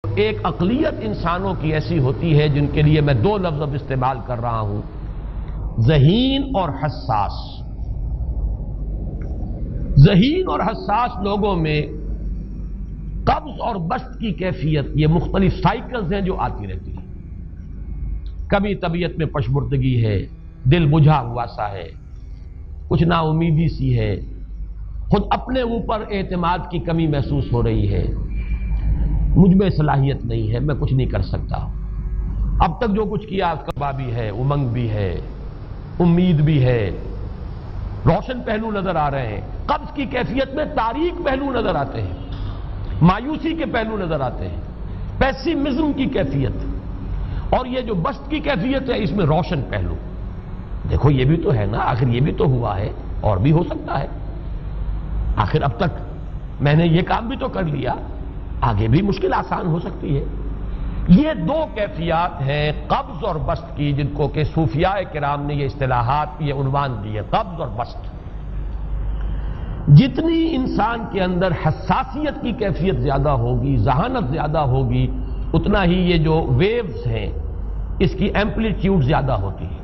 ایک اقلیت انسانوں کی ایسی ہوتی ہے جن کے لیے میں دو لفظ اب استعمال کر رہا ہوں، ذہین اور حساس۔ ذہین اور حساس لوگوں میں قبض اور بسط کی کیفیت، یہ مختلف سائیکلز ہیں جو آتی رہتی ہیں۔ کبھی طبیعت میں پشمردگی ہے، دل بجھا ہوا سا ہے، کچھ نا امیدی سی ہے، خود اپنے اوپر اعتماد کی کمی محسوس ہو رہی ہے، مجھ میں صلاحیت نہیں ہے، میں کچھ نہیں کر سکتا، اب تک جو کچھ کیا اس کا بھی ہے، امنگ بھی ہے، امید بھی ہے، روشن پہلو نظر آ رہے ہیں۔ قبض کی کیفیت میں تاریک پہلو نظر آتے ہیں، مایوسی کے پہلو نظر آتے ہیں، پیسیمزم کی کیفیت، اور یہ جو بسط کی کیفیت ہے اس میں روشن پہلو۔ دیکھو یہ بھی تو ہے نا، آخر یہ بھی تو ہوا ہے اور بھی ہو سکتا ہے، آخر اب تک میں نے یہ کام بھی تو کر لیا، آگے بھی مشکل آسان ہو سکتی ہے۔ یہ دو کیفیات ہیں قبض اور بسط کی، جن کو کہ صوفیاء کرام نے یہ اصطلاحات، یہ عنوان دیے، قبض اور بسط۔ جتنی انسان کے اندر حساسیت کی کیفیت زیادہ ہوگی، ذہانت زیادہ ہوگی، اتنا ہی یہ جو ویوز ہیں اس کی ایمپلیٹیوڈ زیادہ ہوتی ہے۔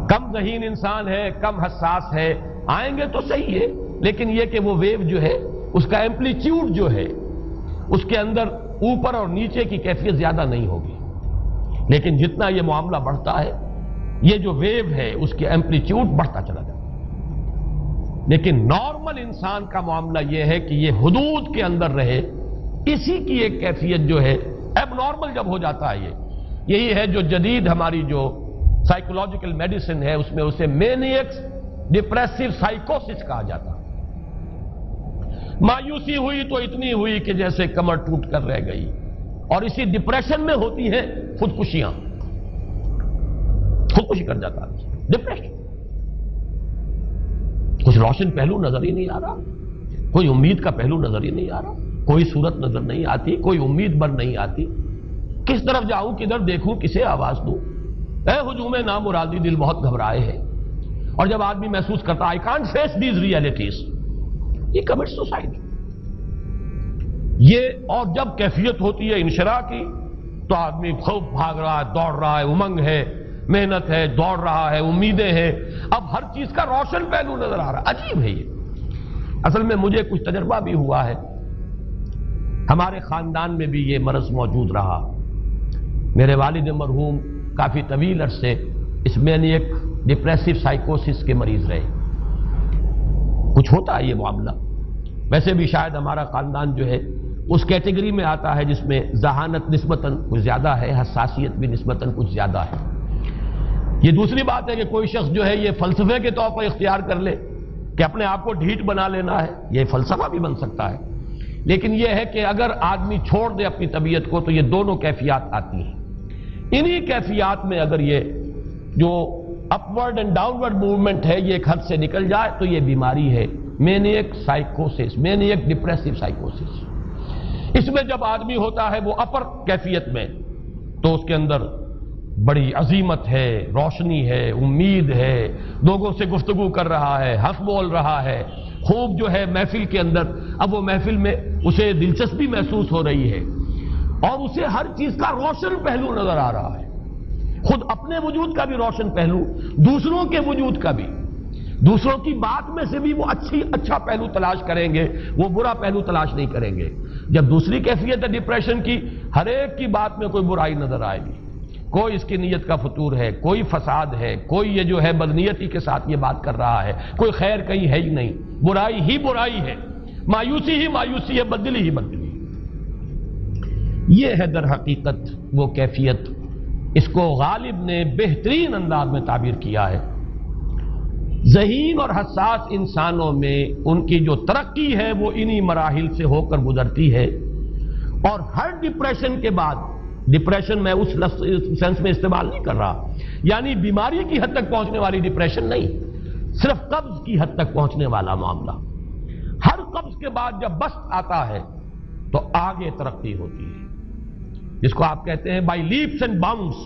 کم ذہین انسان ہے، کم حساس ہے، آئیں گے تو صحیح ہے، لیکن یہ کہ وہ ویو جو ہے اس کا ایمپلیٹیوڈ جو ہے اس کے اندر اوپر اور نیچے کی کیفیت زیادہ نہیں ہوگی۔ لیکن جتنا یہ معاملہ بڑھتا ہے، یہ جو ویو ہے اس کی ایمپلیٹیوڈ بڑھتا چلا جاتا ہے۔ لیکن نارمل انسان کا معاملہ یہ ہے کہ یہ حدود کے اندر رہے، اسی کی ایک کیفیت جو ہے اب نارمل جب ہو جاتا ہے، یہی ہے جو جدید ہماری جو سائیکولوجیکل میڈیسن ہے اس میں اسے مینیکس ڈپریسو سائیکوسس کہا جاتا ہے۔ مایوسی ہوئی تو اتنی ہوئی کہ جیسے کمر ٹوٹ کر رہ گئی، اور اسی ڈپریشن میں ہوتی ہیں خودکشیاں، خودکشی کر جاتا ہے ڈپریشن۔ کچھ روشن پہلو نظر ہی نہیں آ رہا، کوئی امید کا پہلو نظر ہی نہیں آ رہا، کوئی صورت نظر نہیں آتی، کوئی امید بر نہیں آتی، کس طرف جاؤں، کدھر دیکھوں، کسے آواز دوں، اے ہجوم نامرادی دل بہت گھبرائے ہے۔ اور جب آدمی محسوس کرتا I can't face these realities، یہ commits suicide۔ یہ اور جب کیفیت ہوتی ہے انشراح کی تو آدمی خوب بھاگ رہا ہے، دوڑ رہا ہے، امنگ ہے، محنت ہے، دوڑ رہا ہے، امیدیں ہیں، اب ہر چیز کا روشن پہلو نظر آ رہا ہے۔ عجیب ہے یہ۔ اصل میں مجھے کچھ تجربہ بھی ہوا ہے، ہمارے خاندان میں بھی یہ مرض موجود رہا۔ میرے والد مرحوم کافی طویل عرصے اس مینیک ڈپریسو سائیکوسس کے مریض رہے۔ کچھ ہوتا ہے یہ معاملہ، ویسے بھی شاید ہمارا خاندان جو ہے اس کیٹیگری میں آتا ہے جس میں ذہانت نسبتاً کچھ زیادہ ہے، حساسیت بھی نسبتاً کچھ زیادہ ہے۔ یہ دوسری بات ہے کہ کوئی شخص جو ہے یہ فلسفے کے طور پر اختیار کر لے کہ اپنے آپ کو ڈھیٹ بنا لینا ہے، یہ فلسفہ بھی بن سکتا ہے۔ لیکن یہ ہے کہ اگر آدمی چھوڑ دے اپنی طبیعت کو تو یہ دونوں کیفیات آتی ہیں۔ انہی کیفیات میں اگر یہ جو اپورڈ اینڈ ڈاؤنورڈ موومنٹ ہے یہ ایک حد سے نکل جائے تو یہ بیماری ہے مینیک سائیکوسس، مینیک ڈپریسو سائیکوسس۔ اس میں جب آدمی ہوتا ہے وہ اپر کیفیت میں تو اس کے اندر بڑی عظیمت ہے، روشنی ہے، امید ہے، لوگوں سے گفتگو کر رہا ہے، ہنس بول رہا ہے، خوب جو ہے محفل کے اندر، اب وہ محفل میں اسے دلچسپی محسوس ہو رہی ہے اور اسے ہر چیز کا روشن پہلو نظر آ رہا ہے، خود اپنے وجود کا بھی روشن پہلو، دوسروں کے وجود کا بھی، دوسروں کی بات میں سے بھی وہ اچھا پہلو تلاش کریں گے، وہ برا پہلو تلاش نہیں کریں گے۔ جب دوسری کیفیت ہے ڈپریشن کی، ہر ایک کی بات میں کوئی برائی نظر آئے گی، کوئی اس کی نیت کا فطور ہے، کوئی فساد ہے، کوئی یہ جو ہے بدنیتی کے ساتھ یہ بات کر رہا ہے، کوئی خیر کہیں ہے ہی نہیں، برائی ہی برائی ہے، مایوسی ہی مایوسی ہے، بدلی ہی بدلی۔ یہ ہے در حقیقت وہ کیفیت، اس کو غالب نے بہترین انداز میں تعبیر کیا ہے۔ ذہین اور حساس انسانوں میں ان کی جو ترقی ہے وہ انہی مراحل سے ہو کر گزرتی ہے، اور ہر ڈپریشن کے بعد، ڈپریشن میں اس سینس میں استعمال نہیں کر رہا یعنی بیماری کی حد تک پہنچنے والی ڈپریشن نہیں، صرف قبض کی حد تک پہنچنے والا معاملہ۔ ہر قبض کے بعد جب بسط آتا ہے تو آگے ترقی ہوتی ہے، جس کو آپ کہتے ہیں بائی لیپس اینڈ باؤنڈس،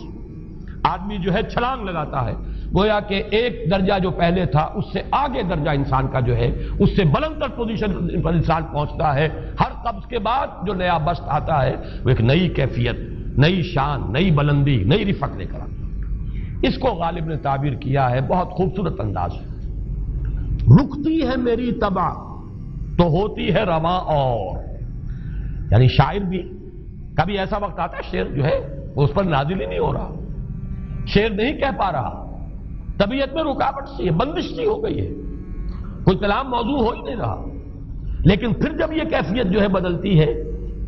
آدمی جو ہے چھلانگ لگاتا ہے، گویا کہ ایک درجہ جو پہلے تھا اس سے آگے درجہ انسان کا جو ہے اس سے بلند تر پوزیشن پر انسان پہنچتا ہے. ہر قبض کے بعد جو نیا بست آتا ہے وہ ایک نئی کیفیت، نئی شان، نئی بلندی، نئی رفعت لے کر آتا ہے. اس کو غالب نے تعبیر کیا ہے بہت خوبصورت انداز ہے. رکتی ہے میری طبع تو ہوتی ہے رواں اور. یعنی شاعر بھی کبھی ایسا وقت آتا ہے شعر جو ہے وہ اس پر نازل ہی نہیں ہو رہا، شعر نہیں کہہ پا رہا، طبیعت میں رکاوٹ سی ہے، بندش سی ہو گئی ہے، کوئی کلام موضوع ہو ہی نہیں رہا. لیکن پھر جب یہ کیفیت جو ہے بدلتی ہے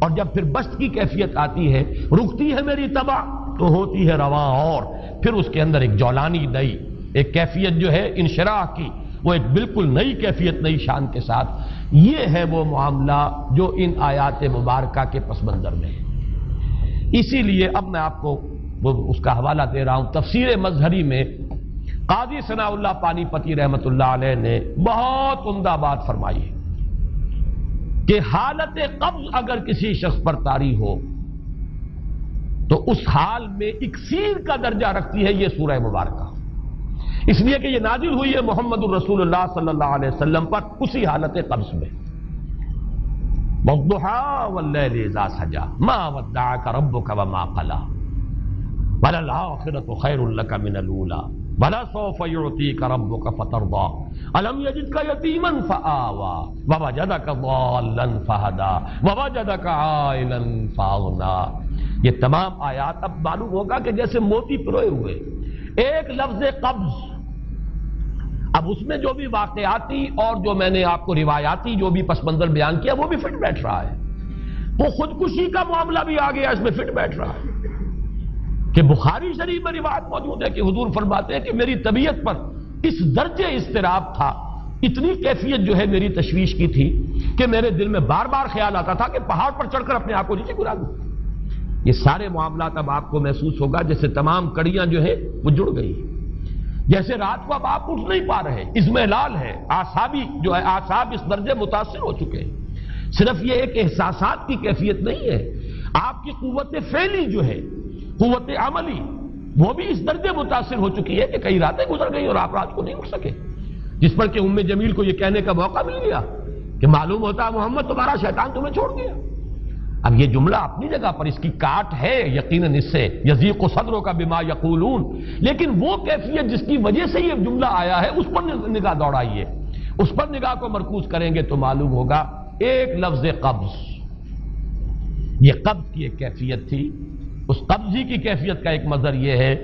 اور جب پھر بست کی کیفیت آتی ہے، رکتی ہے میری طبع تو ہوتی ہے رواں اور، پھر اس کے اندر ایک جولانی نئی ایک کیفیت جو ہے انشراح کی، وہ ایک بالکل نئی کیفیت، نئی شان کے ساتھ. یہ ہے وہ معاملہ جو ان آیات مبارکہ کے پس منظر میں ہے. اسی لیے اب میں آپ کو اس کا حوالہ دے رہا ہوں. تفسیر مظہری میں قاضی ثناء اللہ پانی پتی رحمت اللہ علیہ نے بہت عمدہ بات فرمائی ہے کہ حالت قبض اگر کسی شخص پر طاری ہو تو اس حال میں اکسیر کا درجہ رکھتی ہے یہ سورہ مبارکہ، اس لیے کہ یہ نازل ہوئی ہے محمد الرسول اللہ صلی اللہ علیہ وسلم پر اسی حالت قبض میں. وَالضُّحَىٰ وَاللَّيْلِ إِذَا سَجَىٰ مَا وَدَّعَكَ رَبُّكَ وَمَا قَلَىٰ وَلَلْآخِرَةُ خَيْرٌ لَّكَ مِنَ الْأُولَىٰ وَلَسَوْفَ يُعْطِيكَ رَبُّكَ فَتَرْضَىٰ أَلَمْ يَجِدْكَ يَتِيمًا فَآوَىٰ وَوَجَدَكَ ضَالًّا فَهَدَىٰ وَوَجَدَكَ عَائِلًا فَأَغْنَىٰ. یہ تمام آیات اب معلوم ہوگا کہ جیسے موتی پروئے ہوئے. ایک لفظ قبض، اب اس میں جو بھی واقعاتی اور جو میں نے آپ کو روایاتی جو بھی پس منظر بیان کیا وہ بھی فٹ بیٹھ رہا ہے. وہ خودکشی کا معاملہ بھی آ گیا، اس میں فٹ بیٹھ رہا ہے کہ بخاری شریف میں روایت موجود ہے کہ حضور فرماتے ہیں کہ میری طبیعت پر اس درجے اضطراب تھا، اتنی کیفیت جو ہے میری تشویش کی تھی کہ میرے دل میں بار بار خیال آتا تھا کہ پہاڑ پر چڑھ کر اپنے آپ کو نیچے گرا دوں. یہ سارے معاملات اب آپ کو محسوس ہوگا جیسے تمام کڑیاں جو ہے وہ جڑ گئی، جیسے رات کو اب آپ اٹھ نہیں پا رہے، اضمحلال ہے، اعصابی جو ہے اعصاب اس درجے متاثر ہو چکے ہیں. صرف یہ ایک احساسات کی کیفیت نہیں ہے، آپ کی قوت فعلی جو ہے، قوت عملی، وہ بھی اس درجے متاثر ہو چکی ہے کہ کئی راتیں گزر گئی اور آپ رات کو نہیں اٹھ سکے، جس پر کہ ام جمیل کو یہ کہنے کا موقع مل گیا کہ معلوم ہوتا ہے محمد تمہارا شیطان تمہیں چھوڑ گیا. اب یہ جملہ اپنی جگہ پر اس کی کاٹ ہے یقیناً، اس سے یضیق صدرک بما یقولون، لیکن وہ کیفیت جس کی وجہ سے یہ جملہ آیا ہے اس پر نگاہ دوڑائیے، اس پر نگاہ کو مرکوز کریں گے تو معلوم ہوگا ایک لفظ قبض، یہ قبض کی ایک کیفیت تھی. اس قبضی کی کیفیت کا ایک مظہر یہ ہے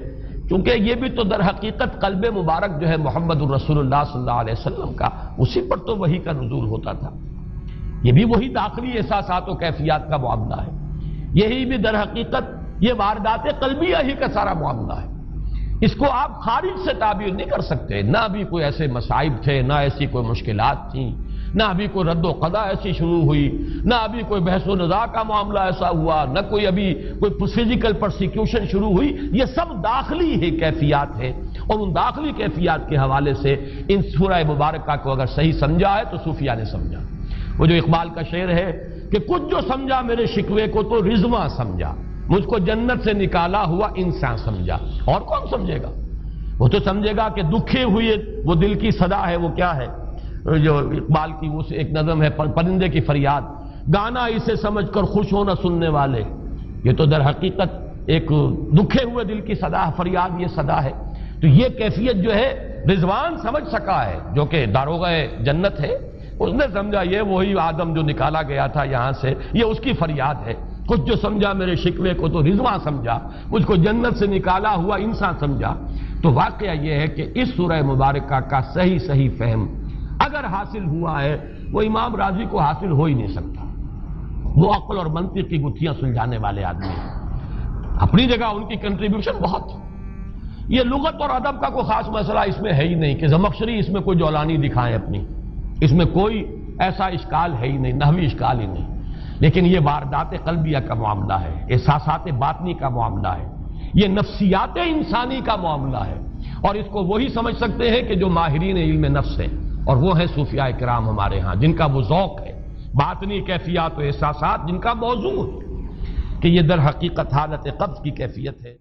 کیونکہ یہ بھی تو در حقیقت قلب مبارک جو ہے محمد الرسول اللہ صلی اللہ علیہ وسلم کا، اسی پر تو وحی کا نزول ہوتا تھا. یہ بھی وہی داخلی احساسات و کیفیات کا معاملہ ہے، یہی بھی در حقیقت یہ واردات قلبیہ ہی کا سارا معاملہ ہے. اس کو آپ خارج سے تعبیر نہیں کر سکتے، نہ ابھی کوئی ایسے مصائب تھے، نہ ایسی کوئی مشکلات تھیں، نہ ابھی کوئی رد و قضا ایسی شروع ہوئی، نہ ابھی کوئی بحث و نزاع کا معاملہ ایسا ہوا، نہ کوئی ابھی کوئی فزیکل پرسیکیوشن شروع ہوئی. یہ سب داخلی ہی کیفیات ہیں، اور ان داخلی کیفیات کے حوالے سے ان سورہ مبارکہ کو اگر صحیح سمجھا ہے تو صوفیہ نے سمجھا. وہ جو اقبال کا شعر ہے کہ کچھ جو سمجھا میرے شکوے کو تو رضواں سمجھا، مجھ کو جنت سے نکالا ہوا انسان سمجھا. اور کون سمجھے گا؟ وہ تو سمجھے گا کہ دکھے ہوئے وہ دل کی صدا ہے، وہ کیا ہے جو اقبال کی وہ ایک نظم ہے پرندے کی فریاد، گانا اسے سمجھ کر خوش ہونا سننے والے. یہ تو در حقیقت ایک دکھے ہوئے دل کی صدا، فریاد یہ صدا ہے. تو یہ کیفیت جو ہے رضوان سمجھ سکا ہے جو کہ داروغہ جنت ہے، اس نے سمجھا یہ وہی آدم جو نکالا گیا تھا یہاں سے، یہ اس کی فریاد ہے. کچھ جو سمجھا میرے شکوے کو تو رضواں سمجھا، مجھ کو جنت سے نکالا ہوا انسان سمجھا. تو واقعہ یہ ہے کہ اس سورہ مبارکہ کا صحیح فہم اگر حاصل ہوا ہے وہ امام راضی کو حاصل ہو ہی نہیں سکتا. وہ عقل اور منطق کی گتھیاں سلجھانے والے آدمی ہیں، اپنی جگہ ان کی کنٹریبیوشن بہت. یہ لغت اور ادب کا کوئی خاص مسئلہ اس میں ہے ہی نہیں کہ زمخشری اس میں کوئی جولانی دکھائیں اپنی، اس میں کوئی ایسا اشکال ہے ہی نہیں، نحوی اشکال ہی نہیں. لیکن یہ واردات قلبیہ کا معاملہ ہے، احساسات باطنی کا معاملہ ہے، یہ نفسیات انسانی کا معاملہ ہے. اور اس کو وہی سمجھ سکتے ہیں کہ جو ماہرین علم نفس ہیں، اور وہ ہیں صوفیاء کرام ہمارے ہاں، جن کا وہ ذوق ہے، باطنی کیفیات و احساسات جن کا موضوع ہے کہ یہ در حقیقت حالت قبض کی کیفیت ہے.